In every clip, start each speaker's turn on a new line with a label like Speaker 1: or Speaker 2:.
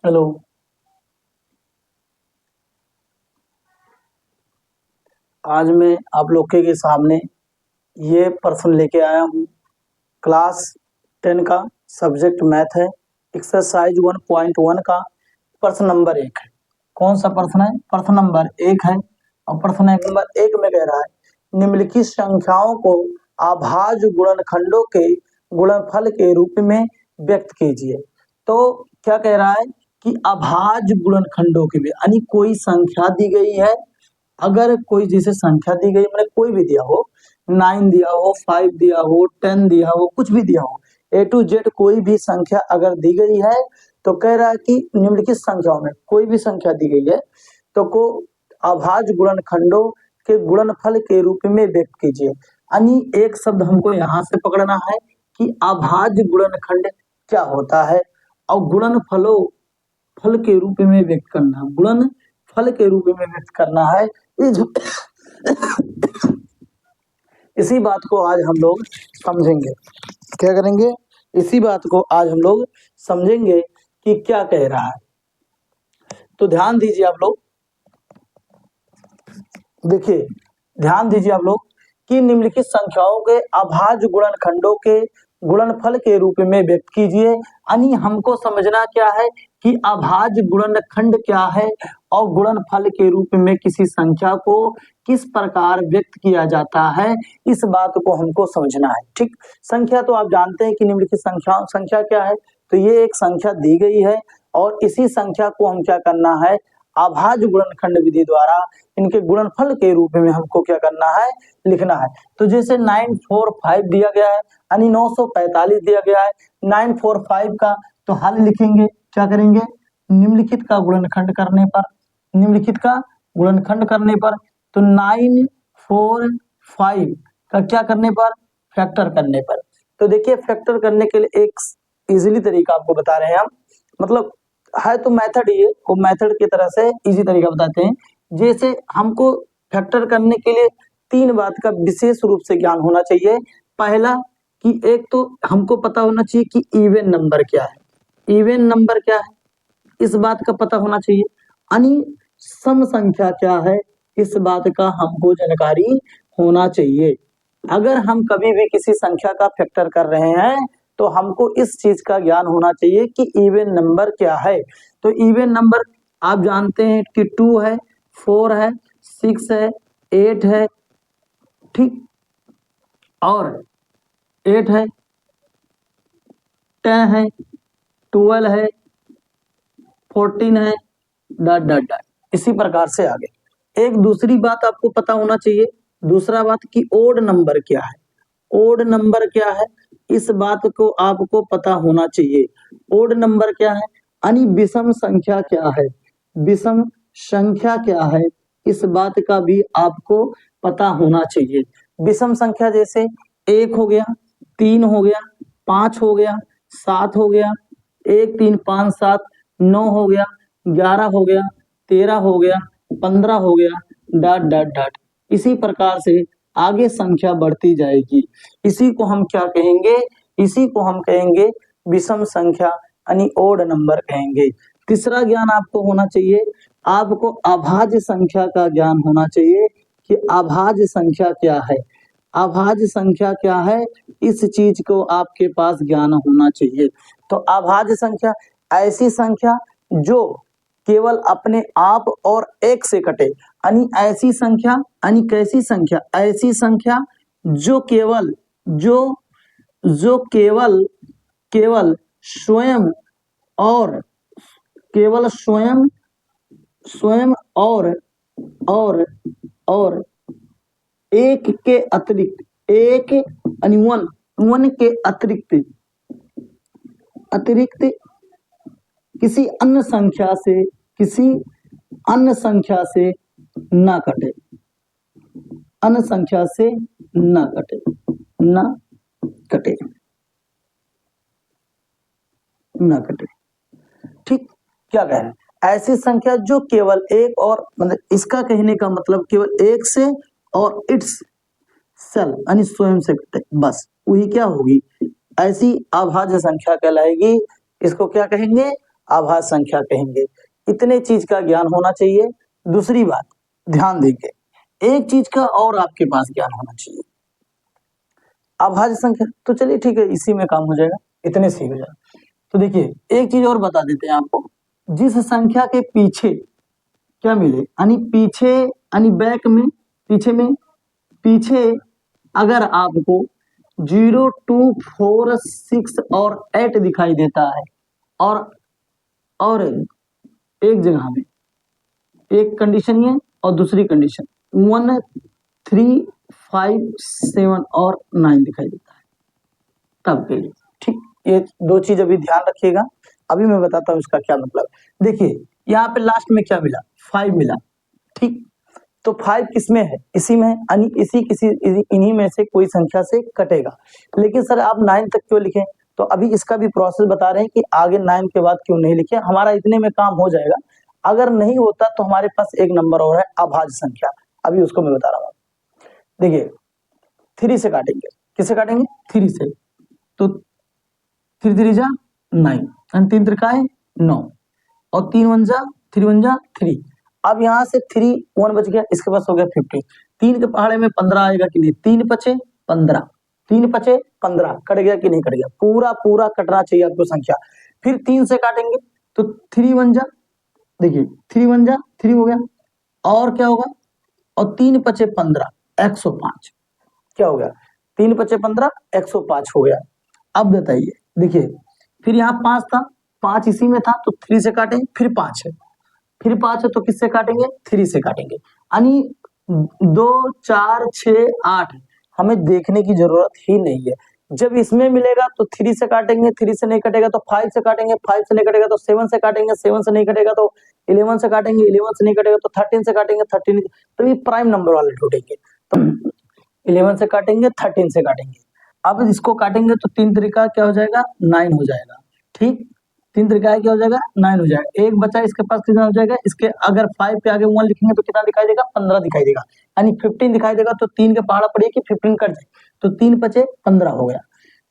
Speaker 1: Hello, आज मैं आप लोग के सामने ये प्रश्न लेके आया हूँ। क्लास 10 का सब्जेक्ट मैथ है। एक्सरसाइज 1.1 का प्रश्न नंबर 1 है। कौन सा प्रश्न है? प्रश्न नंबर 1 है। और प्रश्न नंबर 1 में कह रहा है निम्नलिखित संख्याओं को अभाज्य गुणनखंडों के गुणनफल के रूप में व्यक्त कीजिए। तो क्या कह रहा है कि अभाज्य गुणनखंडों के लिए, यानी कोई संख्या दी गई है, अगर कोई जैसे संख्या दी गई, मैंने कोई भी दिया हो, 9 दिया हो, 5 दिया हो, 10 दिया हो, कुछ भी दिया हो, A to Z कोई भी संख्या अगर दी गई है तो कह रहा है कि निम्नलिखित संख्याओं में कोई भी संख्या दी गई है तो को अभाज्य गुणनखंडों के गुणनफल के रूप में व्यक्त कीजिए। यानी एक शब्द हमको यहाँ से पकड़ना है कि अभाज्य गुणनखंड क्या होता है और गुणनफलों फल के रूप में व्यक्त करना, गुणन फल के रूप में व्यक्त करना है। इसी बात को आज हम लोग समझेंगे। क्या करेंगे? इसी बात को आज हम लोग समझेंगे कि क्या कह रहा है। तो ध्यान दीजिए आप लोग, देखिए ध्यान दीजिए आप लोग कि निम्नलिखित संख्याओं के अभाज्य गुणनखंडों के गुणनफल के रूप में व्यक्त कीजिए। यानी हमको समझना क्या है कि अभाज्य गुणनखंड क्या है और गुणनफल के रूप में किसी संख्या को किस प्रकार व्यक्त किया जाता है, इस बात को हमको समझना है। ठीक, संख्या तो आप जानते हैं कि निम्नलिखित संख्या क्या है। तो ये एक संख्या दी गई है और इसी संख्या को हम क्या करना है, अभाज्य गुणनखंड विधि द्वारा इनके गुणनफल के रूप में हमको क्या करना है, लिखना है। तो जैसे 945 दिया गया है, यानी 945 दिया गया है, 945 का तो हल लिखेंगे। क्या करेंगे? निम्नलिखित का गुणनखंड करने पर, निम्नलिखित का गुणनखंड करने पर, तो 945 का क्या करने पर, फैक्टर करने पर। तो देखिए फैक्टर करने के लिए एक इजीली तरीका आपको बता रहे हैं हम, मतलब है तो मेथड ये, वो मेथड की तरह से इजी तरीका बताते हैं। जैसे हमको फैक्टर करने के लिए 3 बात का विशेष रूप से ज्ञान होना चाहिए। पहला कि एक तो हमको पता होना चाहिए कि इवन नंबर क्या है, इवन नंबर क्या है, इस बात का पता होना चाहिए। यानी सम संख्या क्या है, इस बात का हमको जानकारी होना चाहिए। अगर हम कभी भी किसी संख्या का फैक्टर कर रहे हैं तो हमको इस चीज का ज्ञान होना चाहिए कि इवन नंबर क्या है। तो इवन नंबर आप जानते हैं कि 2 है, 4 है, 6 है, 8 है, ठीक, और 8 है, 10 है, 12 है, 14 है, डॉट डॉट डॉट, इसी प्रकार से आगे। एक दूसरी बात आपको पता होना चाहिए, दूसरा बात कि ओड नंबर क्या है, ओड नंबर क्या है, इस बात को आपको पता होना चाहिए। ओड नंबर क्या है, यानी विषम संख्या क्या है, विषम संख्या क्या है, इस बात का भी आपको पता होना चाहिए। विषम संख्या जैसे 1 हो गया, 3 हो गया, 5 हो गया, 7 हो गया, 1 3 5 7, 9 हो गया, 11 हो गया, 13 हो गया, 15 हो गया, डॉट डॉट डॉट, इसी प्रकार से आगे संख्या बढ़ती जाएगी। इसी को हम क्या कहेंगे, इसी को हम कहेंगे विषम संख्या, यानी ओड नंबर कहेंगे। तीसरा ज्ञान आपको होना चाहिए, आपको अभाज्य संख्या का ज्ञान होना चाहिए कि अभाज्य संख्या क्या है, अभाज्य संख्या क्या है, इस चीज को आपके पास ज्ञान होना चाहिए। तो अभाज्य संख्या ऐसी संख्या जो केवल अपने आप और एक से कटे, यानी ऐसी संख्या, यानी कैसी संख्या, ऐसी संख्या जो केवल जो केवल केवल स्वयं और केवल स्वयं स्वयं और एक के अतिरिक्त, एक यानी वन के अतिरिक्त किसी अन्य संख्या से ना कटे, अन्य संख्या से ना कटे, ना कटे, ना कटे। ठीक, क्या कह रहे हैं, ऐसी संख्या जो केवल एक और, मतलब इसका कहने का मतलब केवल एक से और इट्स सेल यानी स्वयं से कटे, बस वही क्या होगी, ऐसी अभाज्य संख्या कहलाएगी। इसको क्या कहेंगे, आभाज्य संख्या कहेंगे। इतने चीज का ज्ञान होना चाहिए। दूसरी बात ध्यान देंगे, एक चीज का और आपके पास ज्ञान होना चाहिए, अभाज्य संख्या। तो चलिए ठीक है, इसी में काम हो जाएगा, इतने से ही हो जाएगा। तो देखिए एक चीज और बता देते हैं आपको, जिस संख्या के पीछे क्या मिले, यानी पीछे यानी बैक में, पीछे अगर आपको 0, 2, 4, 6 और 8 दिखाई देता है, और एक जगह में एक कंडीशन ये और दूसरी कंडीशन 1, 3, 5, 7 और 9 दिखाई देता है, तब के लिए ठीक। ये दो चीज अभी ध्यान रखिएगा, अभी मैं बताता हूँ इसका क्या मतलब। देखिए यहाँ पे लास्ट में क्या मिला, 5 मिला, ठीक। तो 5 किसमें है, इसी में है, यानी इन्हीं में से कोई संख्या से कटेगा। लेकिन सर आप 9 तक क्यों लिखे, तो अभी इसका भी प्रोसेस बता रहे हैं कि आगे 9 के बाद क्यों नहीं लिखे, हमारा इतने में काम हो जाएगा। अगर नहीं होता तो हमारे पास एक नंबर और है अभाज्य संख्या, अभी उसको मैं बता रहा हूँ। देखिए 3 से काटेंगे, किससे काटेंगे, 3 से, तो 3 3 जा 9, 3 त्रिकाए 9 और 3 1 जा 3 1 जा 3। अब यहाँ से 3 1 बच गया, इसके पास हो गया 50। 3 के पहाड़े में 15 आएगा कि नहीं, 3 पचे 15, 3 पचे 15, कट गया कि नहीं कट गया, पूरा कटना चाहिए आपको संख्या। फिर 3 से काटेंगे तो 3 1 जा, देखिए 3 1 जा 3 हो गया, और क्या होगा, और 3 पचे 15 105, क्या हो गया, 3 पचे 15 105 हो गया। अब बताइए, देखिए फिर यहाँ 5 था, 5 इसी में था, तो 3 से काटेंगे, फिर 5 है, तो किससे काटेंगे, 3 से काटेंगे, यानी 2 4 6 8 हमें देखने की जरूरत ही नहीं है। जब इसमें मिलेगा तो 3 से काटेंगे, 3 से नहीं कटेगा तो 5 से काटेंगे, 5 से नहीं कटेगा तो 7 से काटेंगे, 7 से नहीं कटेगा तो 11 से काटेंगे, 11 से नहीं कटेगा तो 13 से काटेंगे, 13, तो ये प्राइम नंबर वाले ढूंढेंगे, तो 11 से काटेंगे, 13 से काटेंगे। अब इसको काटेंगे तो 3 तरीका क्या हो जाएगा, 9 हो जाएगा, ठीक। 3 तरीका क्या हो जाएगा, 9 हो जाएगा। एक बचा इसके पास, कितना हो जाएगा, इसके अगर 5 पे आगे 1 लिखेंगे तो कितना दिखाई देगा, 15 दिखाई देगा, यानी 15 दिखाई देगा। तो 3 के पहाड़ा पड़िए कि 15 कट जाए, तो 3 पचे 15 हो गया,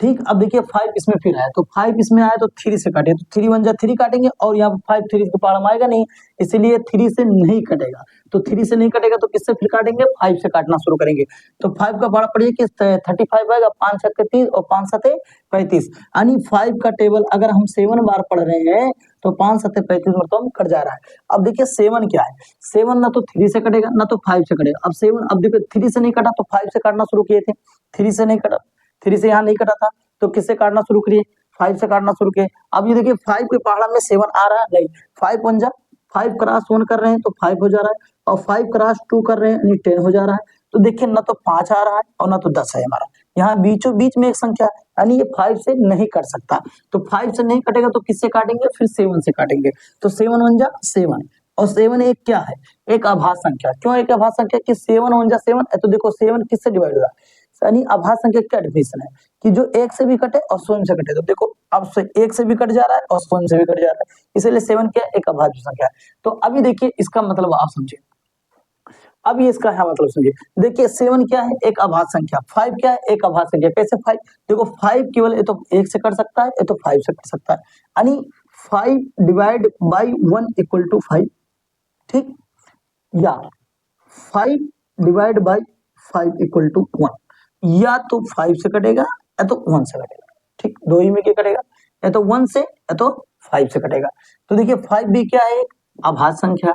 Speaker 1: ठीक। अब देखिए 5 इसमें फिर आया, तो 5 इसमें आया तो 3 से काटे, तो 3 1 जा 3 काटेंगे, और यहाँ 5 3 के पहाड़ा में आएगा नहीं, इसीलिए 3 से नहीं कटेगा। तो 3 से नहीं कटेगा तो किससे फिर काटेंगे, 5 से काटना शुरू करेंगे। तो 5 का पहाड़ा पड़िए कि 35 आएगा, 5 6 30 और 5 7 35, यानी 5 का टेबल अगर हम 7 बार पढ़ रहे हैं तो 5 7 35 मतलब कट जा रहा है। अब देखिए 7 क्या है, 7 ना तो 3 से कटेगा ना तो 5 से कटेगा। अब 7, अब देखिए 3 से नहीं कटा तो 5 से काटना शुरू किए थे, 3 से नहीं कटा, 3 से यहाँ नहीं कटा था तो किससे काटना शुरू करिए, 5 से काटना शुरू किए। अब ये देखिए 5 के पहाड़ा में 7 आ रहा है नहीं, 5 1 जा 5 क्रॉस 1 कर रहे हैं तो 5 हो जा रहा है, और 5 क्रॉस 2 कर रहे हैं यानी 10 हो जा रहा है। तो देखिए ना तो 5 आ रहा है और ना तो 10 है हमारा, यहाँ बीचों बीच में एक संख्या, यानी ये 5 से नहीं कट सकता। तो 5 से नहीं कटेगा तो किससे काटेंगे, फिर 7 से काटेंगे। तो 7 1 जा 7, और 7 एक क्या है, एक अभाज्य संख्या। क्यों एक अभाज्य संख्या, कि 7 1 जा 7, तो देखो 7 किससे डिवाइड हो रहा है, यानी अभाज्य संख्या क्या डेफिनेशन है कि जो एक से भी कटे और स्वयं से कटे। तो देखो अब एक से भी कट जा रहा है और स्वयं से भी कट जा रहा है, इसलिए 7 क्या एक अभाज्य संख्या है। तो अभी देखिए इसका मतलब आप समझिए, अब ये इसका है मतलब समझिए। देखिए 7 क्या है, एक अभाज्य संख्या, 5 क्या है, एक अभाज्य संख्या। कैसे 5, देखो 5 केवल ये तो 1 से कट सकता है, ये तो 5 से कट सकता है, यानी 5 डिवाइड बाई 1 इक्वल टू 5, ठीक, या 5 डिवाइड बाई 5 इक्वल टू 1, या तो 5 से कटेगा या तो 1 से कटेगा, ठीक, दो ही में क्या कटेगा, या तो 1 से या तो 5 से कटेगा। तो देखिए 5 भी क्या है, एक अभाज्य संख्या,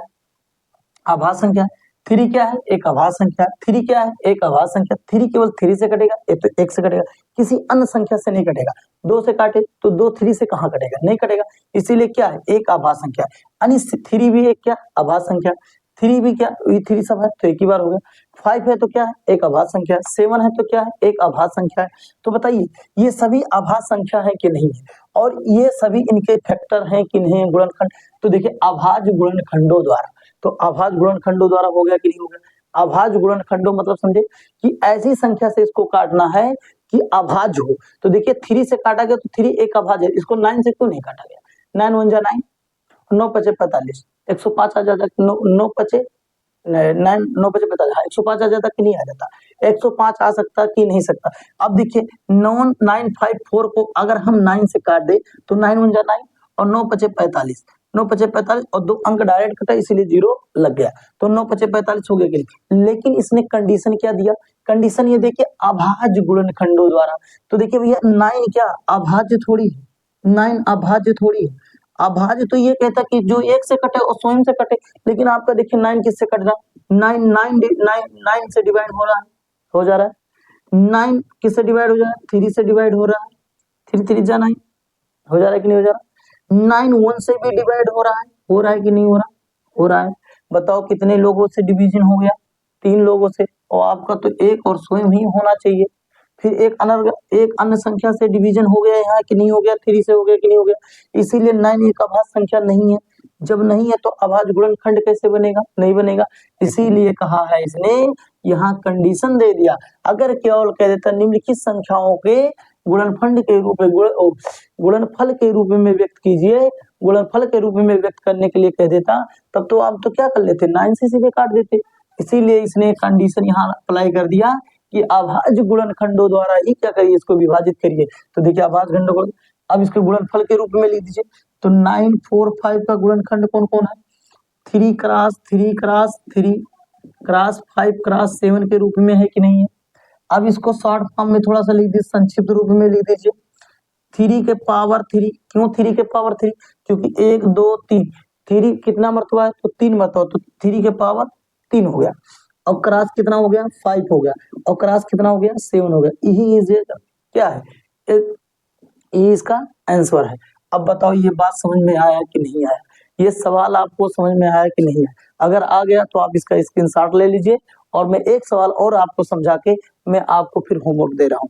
Speaker 1: अभाज्य संख्या। 3 क्या है, एक अभाज्य संख्या, 3 क्या है, एक अभाज्य संख्या। 3 केवल 3 से कटेगा, ये तो 1 से कटेगा, किसी अन्य संख्या से नहीं कटेगा। 2 से काटे तो 2 3 से कहाँ कटेगा, नहीं कटेगा, इसीलिए क्या है, एक अभाज्य संख्या, यानी 3 भी एक क्या अभाज्य संख्या, 3 भी क्या, ये 3 सब है तो एक ही बार हो गया। 5 है तो क्या है, एक अभाज्य संख्या, 7 है तो क्या है, एक अभाज्य संख्या है। तो बताइए ये सभी अभाज्य संख्या है कि नहीं है, और ये सभी इनके फैक्टर हैं कि नहीं है, गुणनखंड। तो देखिए अभाज्य गुणनखंडों द्वारा, तो अभाज्य गुणनखंडों द्वारा हो गया कि नहीं हो गया। अभाज्य गुणनखंडों मतलब समझे कि ऐसी संख्या से इसको काटना है कि अभाज्य हो। तो देखिए 3 से काटा गया तो 3 एक अभाज्य है, इसको 9 से क्यों नहीं काटा गया, 9 1 जा 9, 9 पचे 45, 105 आ जाता, 9 पचे 9 पचे 45, 105 आ जाता कि नहीं आ जाता, 105 आ सकता कि नहीं सकता। अब देखिए 9 9 5 4 को अगर हम 9 से काट दे तो 9 1 जा 9 और 9 पचे 45, 9 पचे 45 और 2 अंक डायरेक्ट कटा इसीलिए 0 लग गया, तो 9 पचे 45 हो गया कि नहीं। लेकिन इसने कंडीशन क्या दिया, कंडीशन ये देखिए अभाज्य गुणनखंडों द्वारा। तो देखिए भैया 9 क्या अभाज्य थोड़ी है, 9 अभाज्य थोड़ी है। अभाज्य तो ये कहता कि जो 1 से कटे और स्वयं से कटे, लेकिन आपका देखिए 9 किससे कट रहा है, 9 से डिवाइड हो रहा है, हो जा रहा है। 9 किससे डिवाइड हो जा रहा है, 3 से डिवाइड हो रहा है, 3 3 जा 9 हो जा रहा है कि नहीं हो जा रहा। 9 1 से भी डिवाइड हो रहा है कि नहीं हो रहा, हो रहा है। बताओ कितने लोगों से डिवीजन हो गया, 3 लोगों से, और आपका तो 1 और स्वयं ही होना चाहिए। फिर एक अन्य संख्या से डिवीजन हो गया यहाँ कि नहीं हो गया, 3 से हो गया कि नहीं हो गया, इसीलिए 9 एक अभाज्य संख्या नहीं है। जब नहीं है तो अभाज्य गुणनखंड कैसे बनेगा, नहीं बनेगा। इसीलिए कहा है इसने यहाँ कंडीशन दे दिया, अगर केवल कह देता निम्नलिखित संख्याओं के गुणनफल के रूप में गुणनफल के रूप में व्यक्त कीजिए, गुणनफल के रूप में व्यक्त करने के लिए कह देता, तब तो आप तो क्या कर लेते, 9 से सीधे काट देते। इसीलिए इसने कंडीशन यहाँ अप्लाई कर दिया कि अभाज्य गुणनखंडों द्वारा ही क्या करिए, इसको विभाजित करिए। तो देखिए अभाज्य खंडों को अब इसके गुणनफल के रूप में लिख दीजिए। तो 9 4 5 का गुणनखंड कौन कौन है, 3 क्रॉस 3 क्रॉस 3 क्रॉस 5 क्रॉस 7 के रूप में है कि नहीं है। अब इसको शॉर्ट फॉर्म में थोड़ा सा लिख दीजिए, संक्षिप्त रूप में लिख दीजिए। 3 के पावर 3, क्यों 3 के पावर 3, क्योंकि 1 2 3, 3 कितना मर्तबा है, तो 3 मर्तबा, तो 3 के पावर 3 हो गया। अब क्रॉस कितना हो गया, 5 हो गया, और क्रॉस कितना हो गया, 7 हो गया। यही इज क्या है, ये इसका आंसर है। अब बताओ ये बात समझ में आया कि नहीं आया, ये सवाल आपको समझ में आया कि नहीं आया। अगर आ गया तो आप इसका स्क्रीनशॉट ले लीजिए, और मैं एक सवाल और आपको समझा के मैं आपको फिर होमवर्क दे रहा हूं।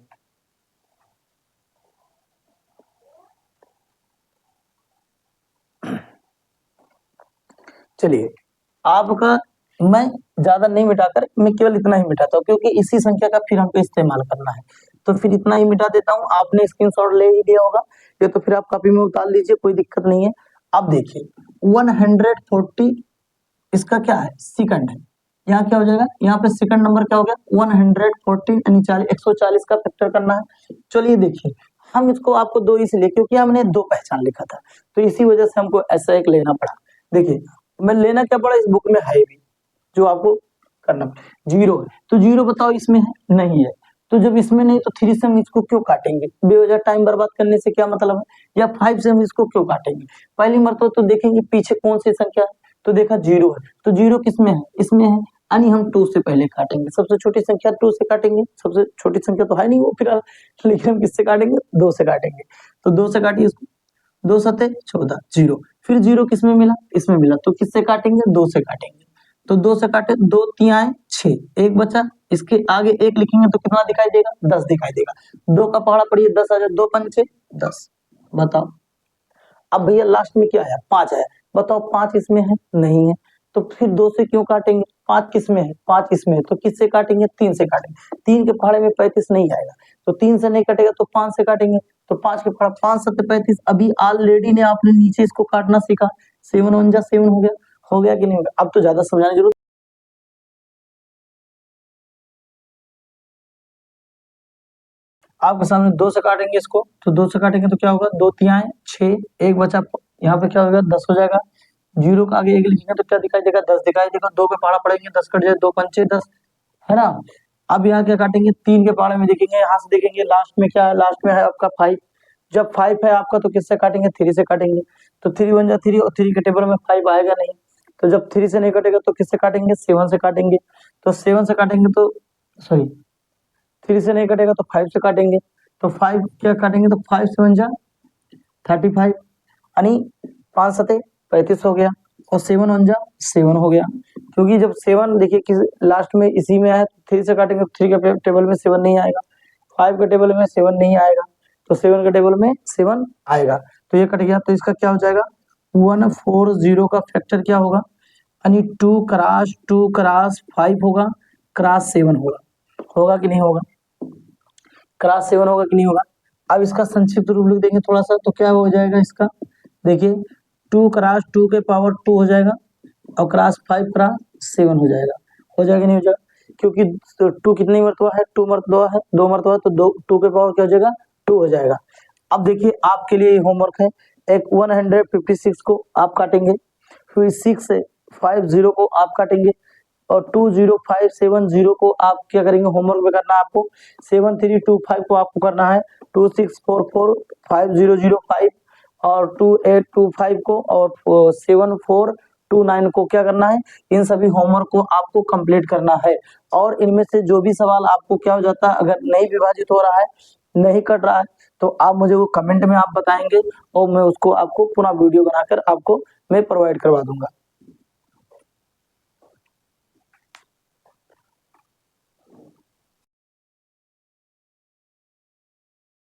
Speaker 1: चलिए आपका मैं ज्यादा नहीं मिटाकर मैं केवल इतना ही मिटाता हूँ, क्योंकि इसी संख्या का फिर हमको इस्तेमाल करना है, तो फिर इतना ही मिटा देता हूँ। आपने स्क्रीनशॉट ले ही लिया होगा, ये तो फिर आप कॉपी में उतार लीजिए, कोई दिक्कत नहीं है। अब देखिए 140 इसका क्या है, सेकंड है, यहाँ क्या हो जाएगा, यहाँ पे सेकंड नंबर क्या हो गया 140 यानी 140 का फैक्टर करना है। चलिए देखिए हम इसको आपको 2 इसलिए क्योंकि हमने 2 पहचान लिखा था, तो इसी वजह से हमको ऐसा एक लेना पड़ा। देखिए मैं लेना क्या पड़ा, इस बुक में है भी जो आपको करना पड़ा। 0 है तो 0 बताओ इसमें है, नहीं है, तो जब इसमें नहीं तो 3 से हम इसको क्यों काटेंगे, बेवजह टाइम बर्बाद करने से क्या मतलब है, या 5 से हम इसको क्यों काटेंगे। पहली मर्तबा तो देखेंगे पीछे कौन सी संख्या है, तो देखा 0 है, तो 0 किसमें है, इसमें है, यानी हम 2 से पहले काटेंगे। सबसे छोटी संख्या 2 से काटेंगे, सबसे छोटी संख्या तो है नहीं वो फिर, लेकिन हम किससे काटेंगे, 2 से काटेंगे। तो 2 से काटिए इसको, 2 सते 14 0, फिर 0 किसमें मिला, इसमें मिला, तो किससे काटेंगे, 2 से काटेंगे। तो 2 से काटे, 2 3 आए 6, एक बचा, इसके आगे 1 लिखेंगे तो कितना दिखाई देगा, 10 दिखाई देगा। 2 का पहाड़ा पड़िए 10 आ जाए, 2 पंचे 10, बताओ। अब भैया लास्ट में क्या आया, 5 आया, बताओ 5 इसमें है, नहीं है, तो फिर 2 से क्यों काटेंगे, 5 किसमें है, 5 इसमें है, तो किससे काटेंगे, 3 से काटेंगे। 3 के पहाड़े में 35 नहीं आएगा, तो 3 से नहीं कटेगा तो 5 से काटेंगे, तो 5 के पहाड़ा 5 7 35, अभी ऑलरेडी ने आपने नीचे इसको काटना सीखा, 7 1 जा 7 हो गया कि नहीं हो गया। अब तो ज्यादा समझाने जरूरत, आपके सामने 2 से काटेंगे इसको, तो 2 से काटेंगे तो क्या होगा, 2 3 आए 6, एक बचा, यहाँ पे क्या होगा 10 हो जाएगा। 0 का आगे 1 लिखेंगे तो क्या दिखाई देगा, 10 दिखाई देगा। 2 के पहाड़ा पड़ेंगे 10 कट जाए, 2 पंचे 10, है ना। अब यहाँ क्या काटेंगे, 3 के पहाड़े में देखेंगे, यहाँ से देखेंगे लास्ट में क्या है, लास्ट में है आपका 5। जब 5 है आपका तो किससे काटेंगे, 3 से काटेंगे, तो 3 1 जा 3, और 3 के टेबल में 5 आएगा नहीं, तो जब 3 से नहीं कटेगा तो किससे काटेंगे, 7 से काटेंगे, तो 7 से काटेंगे तो सॉरी 3 से नहीं कटेगा तो 5 से काटेंगे, तो 5 क्या काटेंगे, तो 5 7 जा 35, यानी 5 सते 35 हो गया, और 7 1 जा 7 हो गया। क्योंकि जब 7 देखिए किस लास्ट में इसी में आया, 3 से काटेंगे तो 3 के टेबल में 7 नहीं आएगा, 5 के टेबल में 7 नहीं आएगा, तो 7 के टेबल में 7 आएगा, तो ये कट गया। तो इसका क्या हो जाएगा, 140 का फैक्टर क्या होगा, यानी 2 क्रॉस 5 होगा, क्रॉस 7 होगा कि नहीं होगा, क्रॉस 7 होगा कि नहीं होगा। अब इसका संक्षिप्त रूप लिख देंगे थोड़ा सा, तो क्या हो जाएगा इसका, देखिए 2 क्रॉस 2 के पावर 2 हो जाएगा, और क्रॉस 5 क्रॉस 7 हो जाएगा नहीं हो जाएगा, क्योंकि 2 कितनी मर्तबा है, 2 मर्तबा है, 2 मर्तबा, तो 2 के पावर क्या हो जाएगा, 2 हो जाएगा। अब देखिए आपके लिए होमवर्क है, एक 156 को आप काटेंगे, फिर 650 को आप काटेंगे और 20570 को आप क्या करेंगे, होमवर्क में करना है आपको। 7325 को आपको करना है, 26445005 और 2825 को और 7429 को क्या करना है, इन सभी होमवर्क को आपको कंप्लीट करना है। और इनमें से जो भी सवाल आपको क्या हो जाता है, अगर नहीं विभाजित हो रहा है, नहीं कट रहा है, तो आप मुझे वो कमेंट में आप बताएंगे और मैं उसको आपको पुनः वीडियो बनाकर आपको मैं प्रोवाइड करवा दूंगा।